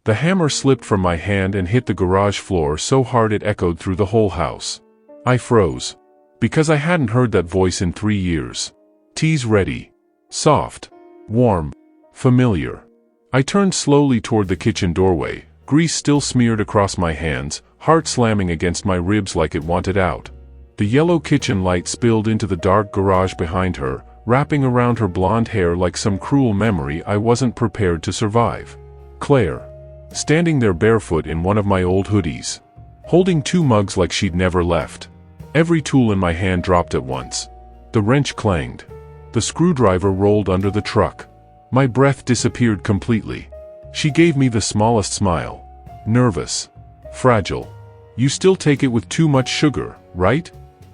The hammer slipped from my hand and hit the garage floor so hard it echoed through the whole house. I froze. Because I hadn't heard that voice in 3 years. Tea's ready. Soft. Warm. Familiar. I turned slowly toward the kitchen doorway, grease still smeared across my hands, heart slamming against my ribs like it wanted out. The yellow kitchen light spilled into the dark garage behind her, wrapping around her blonde hair like some cruel memory I wasn't prepared to survive. Claire. Standing there barefoot in one of my old hoodies. Holding 2 mugs like she'd never left. Every tool in my hand dropped at once. The wrench clanged. The screwdriver rolled under the truck. My breath disappeared completely. She gave me the smallest smile. Nervous. Fragile. You still take it with too much sugar, right?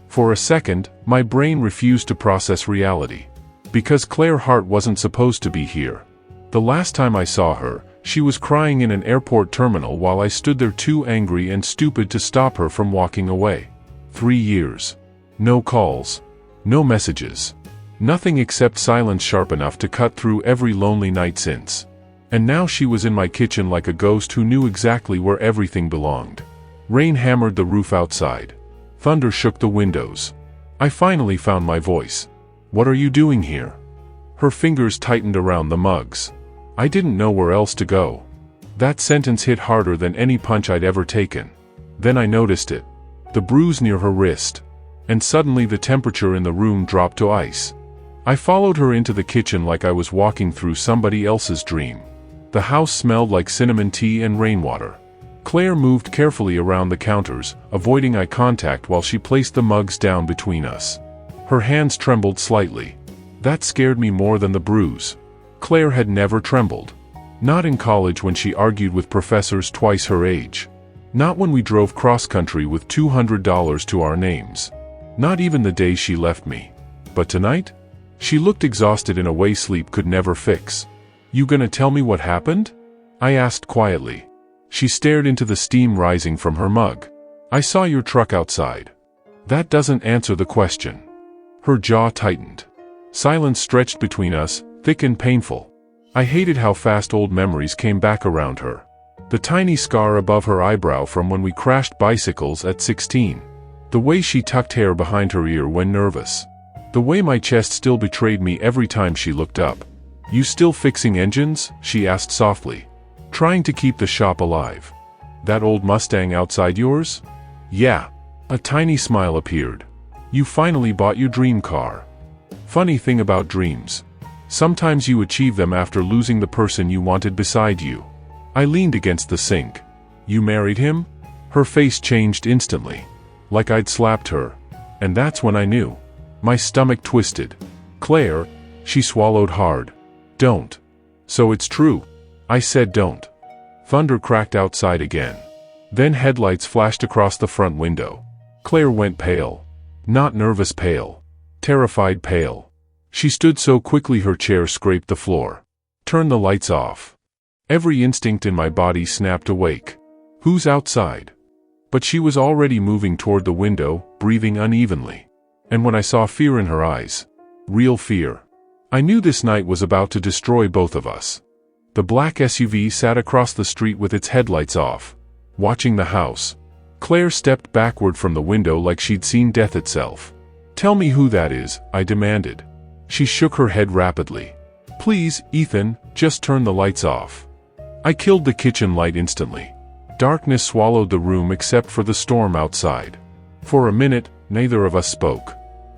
For a second, my brain refused to process reality. Because Claire Hart wasn't supposed to be here. The last time I saw her, she was crying in an airport terminal while I stood there too angry and stupid to stop her from walking away. 3 years. No calls. No messages. Nothing except silence sharp enough to cut through every lonely night since. And now she was in my kitchen like a ghost who knew exactly where everything belonged. Rain hammered the roof outside. Thunder shook the windows. I finally found my voice. What are you doing here? Her fingers tightened around the mugs. I didn't know where else to go. That sentence hit harder than any punch I'd ever taken. Then I noticed it. The bruise near her wrist. And suddenly the temperature in the room dropped to ice. I followed her into the kitchen like I was walking through somebody else's dream. The house smelled like cinnamon tea and rainwater. Claire moved carefully around the counters, avoiding eye contact while she placed the mugs down between us. Her hands trembled slightly. That scared me more than the bruise. Claire had never trembled. Not in college when she argued with professors twice her age. Not when we drove cross-country with $200 to our names. Not even the day she left me. But tonight? She looked exhausted in a way sleep could never fix. You gonna tell me what happened? I asked quietly. She stared into the steam rising from her mug. I saw your truck outside. That doesn't answer the question. Her jaw tightened. Silence stretched between us, thick and painful. I hated how fast old memories came back around her. The tiny scar above her eyebrow from when we crashed bicycles at 16. The way she tucked hair behind her ear when nervous. The way my chest still betrayed me every time she looked up. You still fixing engines? She asked softly. Trying to keep the shop alive. That old Mustang outside yours? Yeah. A tiny smile appeared. You finally bought your dream car. Funny thing about dreams. Sometimes you achieve them after losing the person you wanted beside you. I leaned against the sink. You married him? Her face changed instantly. Like I'd slapped her. And that's when I knew. My stomach twisted. Claire, she swallowed hard. Don't. So it's true. I said don't. Thunder cracked outside again. Then headlights flashed across the front window. Claire went pale. Not nervous pale. Terrified pale. She stood so quickly her chair scraped the floor. Turn the lights off. Every instinct in my body snapped awake. Who's outside? But she was already moving toward the window, breathing unevenly. And when I saw fear in her eyes, real fear, I knew this night was about to destroy both of us. The black SUV sat across the street with its headlights off, watching the house. Claire stepped backward from the window like she'd seen death itself. Tell me who that is, I demanded. She shook her head rapidly. Please, Ethan, just turn the lights off. I killed the kitchen light instantly. Darkness swallowed the room except for the storm outside. For a minute, neither of us spoke.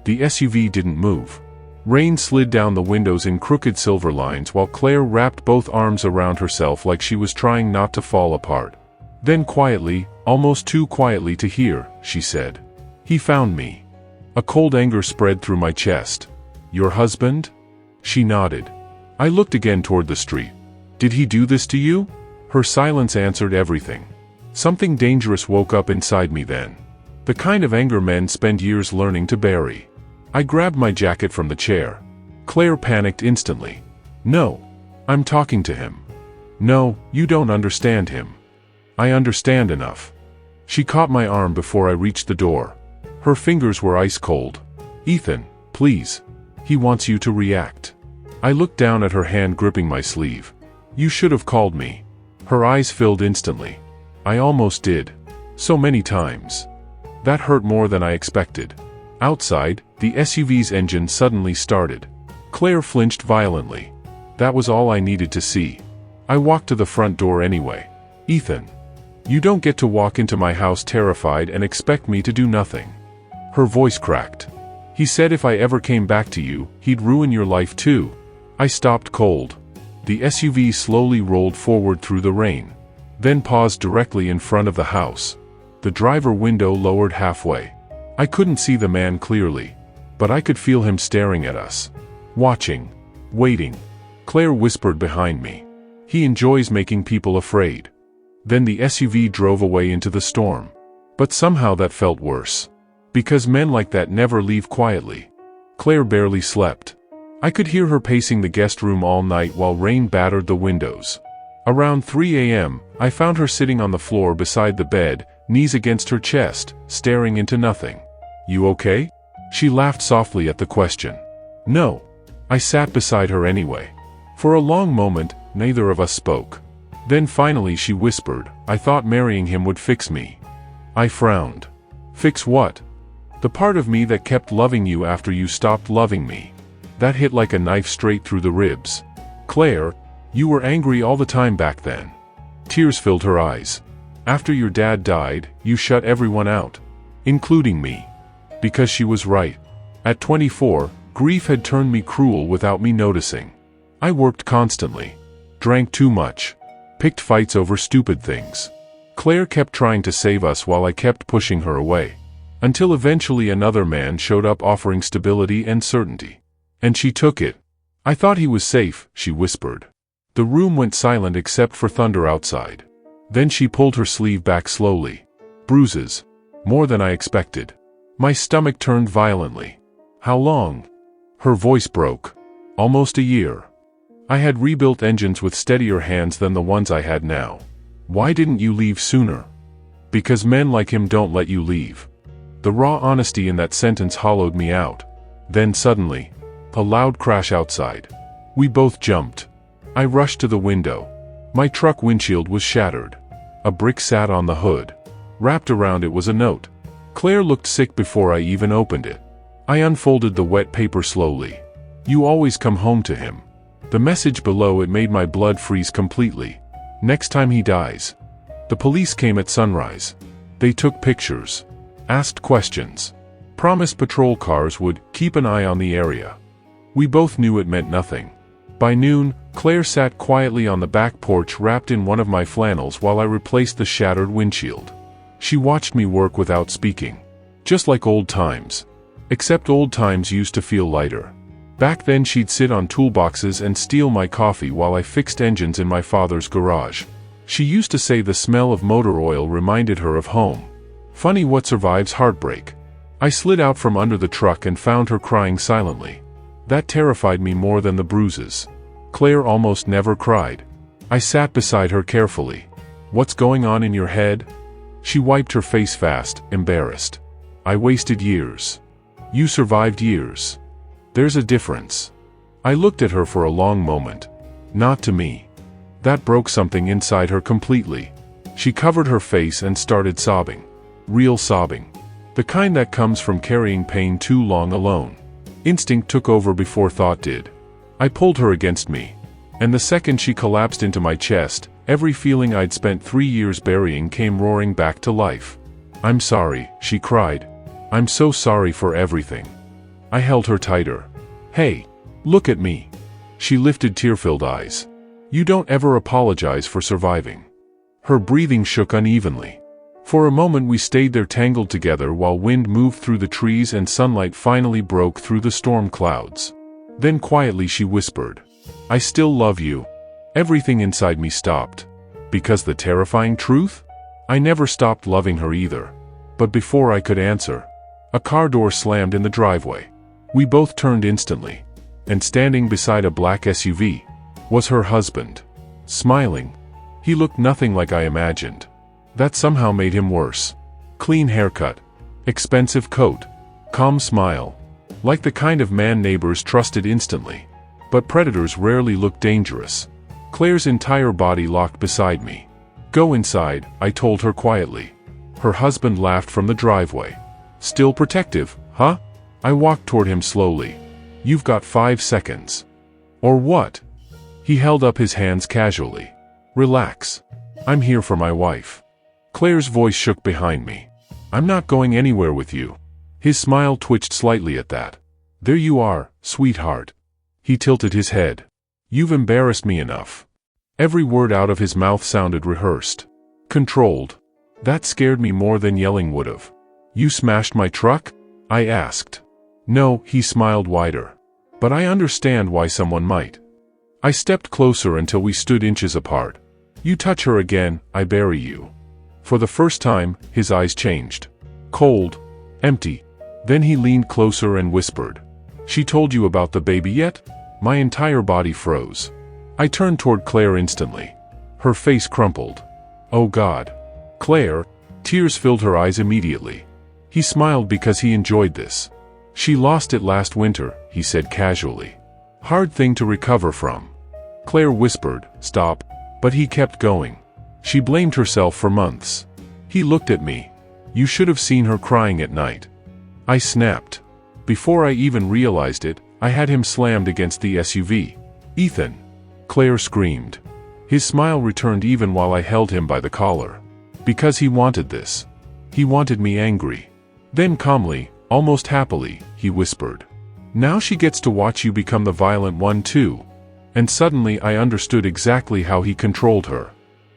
The SUV didn't move. Rain slid down the windows in crooked silver lines while Claire wrapped both arms around herself like she was trying not to fall apart. Then quietly, almost too quietly to hear, she said, "He found me." A cold anger spread through my chest. Your husband? She nodded. I looked again toward the street. Did he do this to you? Her silence answered everything. Something dangerous woke up inside me then. The kind of anger men spend years learning to bury. I grabbed my jacket from the chair. Claire panicked instantly. No. I'm talking to him. No, you don't understand him. I understand enough. She caught my arm before I reached the door. Her fingers were ice cold. Ethan, please. He wants you to react. I looked down at her hand gripping my sleeve. You should have called me. Her eyes filled instantly. I almost did. So many times. That hurt more than I expected. Outside, the SUV's engine suddenly started. Claire flinched violently. That was all I needed to see. I walked to the front door anyway. Ethan. You don't get to walk into my house terrified and expect me to do nothing. Her voice cracked. He said if I ever came back to you, he'd ruin your life too. I stopped cold. The SUV slowly rolled forward through the rain, then paused directly in front of the house. The driver window lowered halfway. I couldn't see the man clearly, but I could feel him staring at us. Watching. Waiting. Claire whispered behind me. He enjoys making people afraid. Then the SUV drove away into the storm. But somehow that felt worse. Because men like that never leave quietly. Claire barely slept. I could hear her pacing the guest room all night while rain battered the windows. Around 3 a.m., I found her sitting on the floor beside the bed, knees against her chest, staring into nothing. You okay? She laughed softly at the question. No. I sat beside her anyway. For a long moment, neither of us spoke. Then finally she whispered, I thought marrying him would fix me. I frowned. Fix what? The part of me that kept loving you after you stopped loving me. That hit like a knife straight through the ribs. Claire, you were angry all the time back then. Tears filled her eyes. After your dad died, you shut everyone out. Including me. Because she was right. At 24, grief had turned me cruel without me noticing. I worked constantly. Drank too much. Picked fights over stupid things. Claire kept trying to save us while I kept pushing her away. Until eventually another man showed up offering stability and certainty. And she took it. I thought he was safe, she whispered. The room went silent except for thunder outside. Then she pulled her sleeve back slowly. Bruises. More than I expected. My stomach turned violently. How long? Her voice broke. Almost a year. I had rebuilt engines with steadier hands than the ones I had now. Why didn't you leave sooner? Because men like him don't let you leave. The raw honesty in that sentence hollowed me out. Then suddenly, a loud crash outside. We both jumped. I rushed to the window. My truck windshield was shattered. A brick sat on the hood. Wrapped around it was a note. Claire looked sick before I even opened it. I unfolded the wet paper slowly. You always come home to him. The message below it made my blood freeze completely. Next time he dies. The police came at sunrise. They took pictures. Asked questions. Promised patrol cars would keep an eye on the area. We both knew it meant nothing. By noon, Claire sat quietly on the back porch wrapped in one of my flannels while I replaced the shattered windshield. She watched me work without speaking. Just like old times. Except old times used to feel lighter. Back then she'd sit on toolboxes and steal my coffee while I fixed engines in my father's garage. She used to say the smell of motor oil reminded her of home. Funny what survives heartbreak. I slid out from under the truck and found her crying silently. That terrified me more than the bruises. Claire almost never cried. I sat beside her carefully. What's going on in your head? She wiped her face fast, embarrassed. I wasted years. You survived years. There's a difference. I looked at her for a long moment. Not to me. That broke something inside her completely. She covered her face and started sobbing. Real sobbing. The kind that comes from carrying pain too long alone. Instinct took over before thought did. I pulled her against me. And the second she collapsed into my chest, every feeling I'd spent 3 years burying came roaring back to life. I'm sorry, she cried. I'm so sorry for everything. I held her tighter. Hey, look at me. She lifted tear-filled eyes. You don't ever apologize for surviving. Her breathing shook unevenly. For a moment we stayed there tangled together while wind moved through the trees and sunlight finally broke through the storm clouds. Then quietly she whispered, I still love you. Everything inside me stopped. Because the terrifying truth? I never stopped loving her either. But before I could answer, a car door slammed in the driveway. We both turned instantly. And standing beside a black SUV was her husband. Smiling. He looked nothing like I imagined. That somehow made him worse. Clean haircut. Expensive coat. Calm smile. Like the kind of man neighbors trusted instantly. But predators rarely look dangerous. Claire's entire body locked beside me. Go inside, I told her quietly. Her husband laughed from the driveway. Still protective, huh? I walked toward him slowly. You've got 5 seconds. Or what? He held up his hands casually. Relax. I'm here for my wife. Claire's voice shook behind me. I'm not going anywhere with you. His smile twitched slightly at that. There you are, sweetheart. He tilted his head. You've embarrassed me enough. Every word out of his mouth sounded rehearsed. Controlled. That scared me more than yelling would've. You smashed my truck? I asked. No, he smiled wider. But I understand why someone might. I stepped closer until we stood inches apart. You touch her again, I bury you. For the first time, his eyes changed. Cold. Empty. Then he leaned closer and whispered. She told you about the baby yet? My entire body froze. I turned toward Claire instantly. Her face crumpled. Oh God. Claire. Tears filled her eyes immediately. He smiled because he enjoyed this. She lost it last winter, he said casually. Hard thing to recover from. Claire whispered, stop, but he kept going. She blamed herself for months. He looked at me. You should have seen her crying at night. I snapped. Before I even realized it, I had him slammed against the SUV. Ethan. Claire screamed. His smile returned even while I held him by the collar. Because he wanted this. He wanted me angry. Then calmly, almost happily, he whispered. Now she gets to watch you become the violent one too. And suddenly I understood exactly how he controlled her.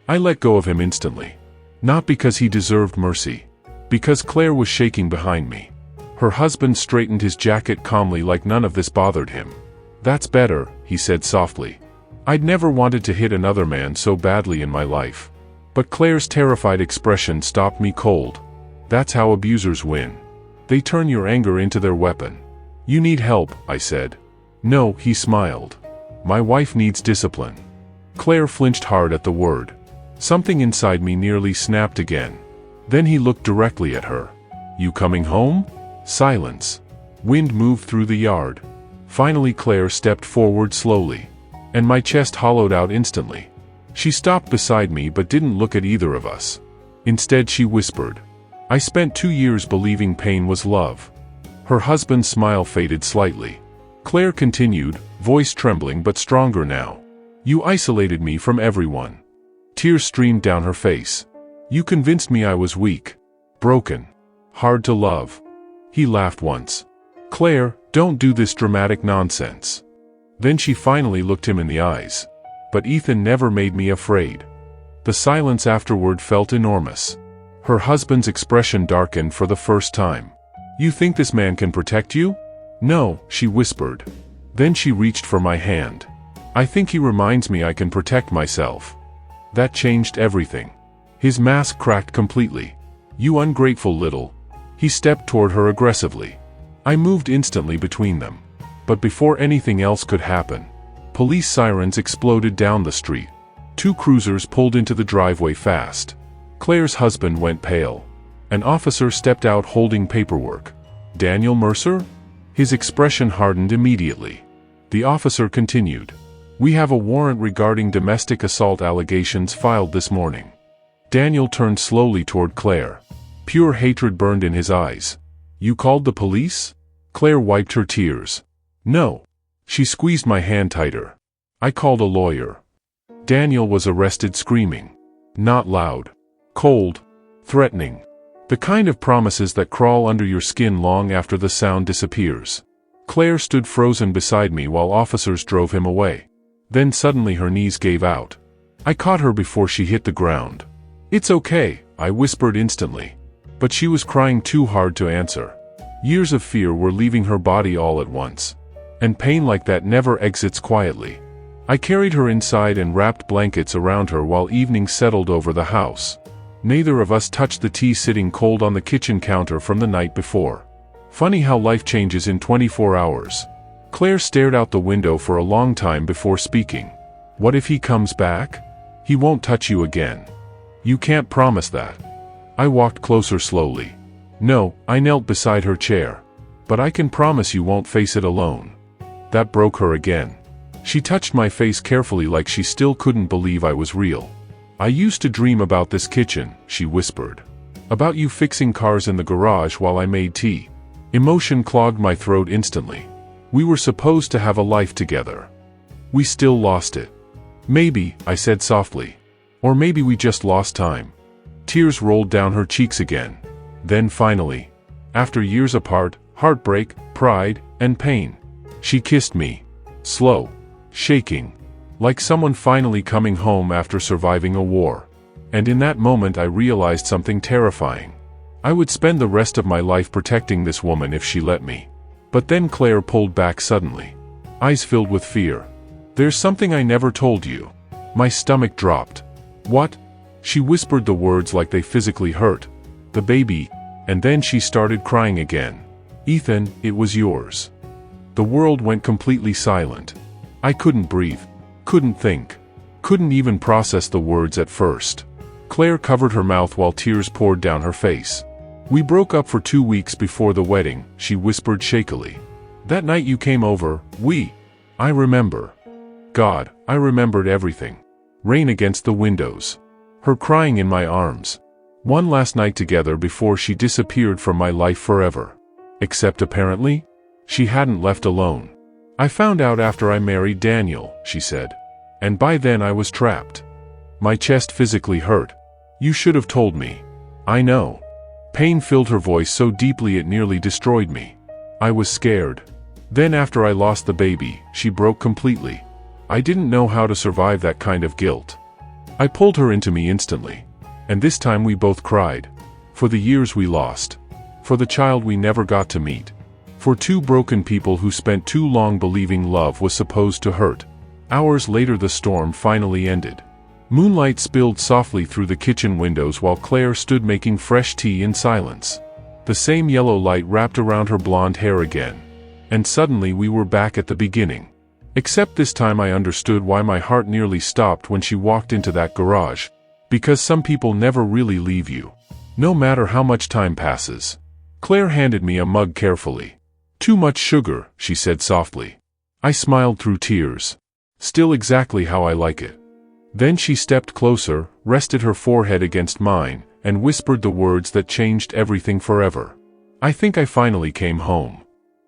I let go of him instantly. Not because he deserved mercy. Because Claire was shaking behind me. Her husband straightened his jacket calmly like none of this bothered him. That's better, he said softly. I'd never wanted to hit another man so badly in my life. But Claire's terrified expression stopped me cold. That's how abusers win. They turn your anger into their weapon. You need help, I said. No, he smiled. My wife needs discipline. Claire flinched hard at the word. Something inside me nearly snapped again. Then he looked directly at her. You coming home? Silence. Wind moved through the yard. Finally Claire stepped forward slowly. And my chest hollowed out instantly. She stopped beside me but didn't look at either of us. Instead she whispered. I spent 2 years believing pain was love. Her husband's smile faded slightly. Claire continued, voice trembling but stronger now. You isolated me from everyone. Tears streamed down her face. You convinced me I was weak. Broken. Hard to love. He laughed once. Claire, don't do this dramatic nonsense. Then she finally looked him in the eyes. But Ethan never made me afraid. The silence afterward felt enormous. Her husband's expression darkened for the first time. You think this man can protect you? No, she whispered. Then she reached for my hand. I think he reminds me I can protect myself. That changed everything. His mask cracked completely. You ungrateful little. He stepped toward her aggressively. I moved instantly between them. But before anything else could happen, police sirens exploded down the street. 2 cruisers pulled into the driveway fast. Claire's husband went pale. An officer stepped out holding paperwork. Daniel Mercer? His expression hardened immediately. The officer continued. We have a warrant regarding domestic assault allegations filed this morning. Daniel turned slowly toward Claire. Pure hatred burned in his eyes. You called the police? Claire wiped her tears. No. She squeezed my hand tighter. I called a lawyer. Daniel was arrested screaming. Not loud. Cold. Threatening. The kind of promises that crawl under your skin long after the sound disappears. Claire stood frozen beside me while officers drove him away. Then suddenly her knees gave out. I caught her before she hit the ground. It's okay, I whispered instantly. But she was crying too hard to answer. Years of fear were leaving her body all at once. And pain like that never exits quietly. I carried her inside and wrapped blankets around her while evening settled over the house. Neither of us touched the tea sitting cold on the kitchen counter from the night before. Funny how life changes in 24 hours. Claire stared out the window for a long time before speaking. What if he comes back? He won't touch you again. You can't promise that. I walked closer slowly. No, I knelt beside her chair. But I can promise you won't face it alone. That broke her again. She touched my face carefully like she still couldn't believe I was real. "I used to dream about this kitchen," she whispered. "About you fixing cars in the garage while I made tea." Emotion clogged my throat instantly. We were supposed to have a life together. We still lost it. "Maybe," I said softly. "Or maybe we just lost time." Tears rolled down her cheeks again. Then finally, after years apart, heartbreak, pride, and pain, she kissed me. Slow, shaking, like someone finally coming home after surviving a war. And in that moment I realized something terrifying. I would spend the rest of my life protecting this woman if she let me. But then Claire pulled back suddenly, eyes filled with fear. "There's something I never told you." My stomach dropped. "What?" She whispered the words like they physically hurt. "The baby." And then she started crying again. "Ethan, it was yours." The world went completely silent. I couldn't breathe, couldn't think, couldn't even process the words at first. Claire covered her mouth while tears poured down her face. "We broke up for 2 weeks before the wedding," she whispered shakily. "That night you came over, I remember. God, I remembered everything. Rain against the windows. Her crying in my arms. One last night together before she disappeared from my life forever. Except apparently, she hadn't left alone. I found out after I married Daniel," she said. "And by then I was trapped." My chest physically hurt. "You should have told me." "I know." Pain filled her voice so deeply it nearly destroyed me. I was scared. Then after I lost the baby, she broke completely. I didn't know how to survive that kind of guilt. I pulled her into me instantly. And this time we both cried. For the years we lost. For the child we never got to meet. For 2 broken people who spent too long believing love was supposed to hurt. Hours later the storm finally ended. Moonlight spilled softly through the kitchen windows while Claire stood making fresh tea in silence. The same yellow light wrapped around her blonde hair again. And suddenly we were back at the beginning. Except this time I understood why my heart nearly stopped when she walked into that garage. Because some people never really leave you. No matter how much time passes. Claire handed me a mug carefully. "Too much sugar," she said softly. I smiled through tears. "Still exactly how I like it." Then she stepped closer, rested her forehead against mine, and whispered the words that changed everything forever. "I think I finally came home."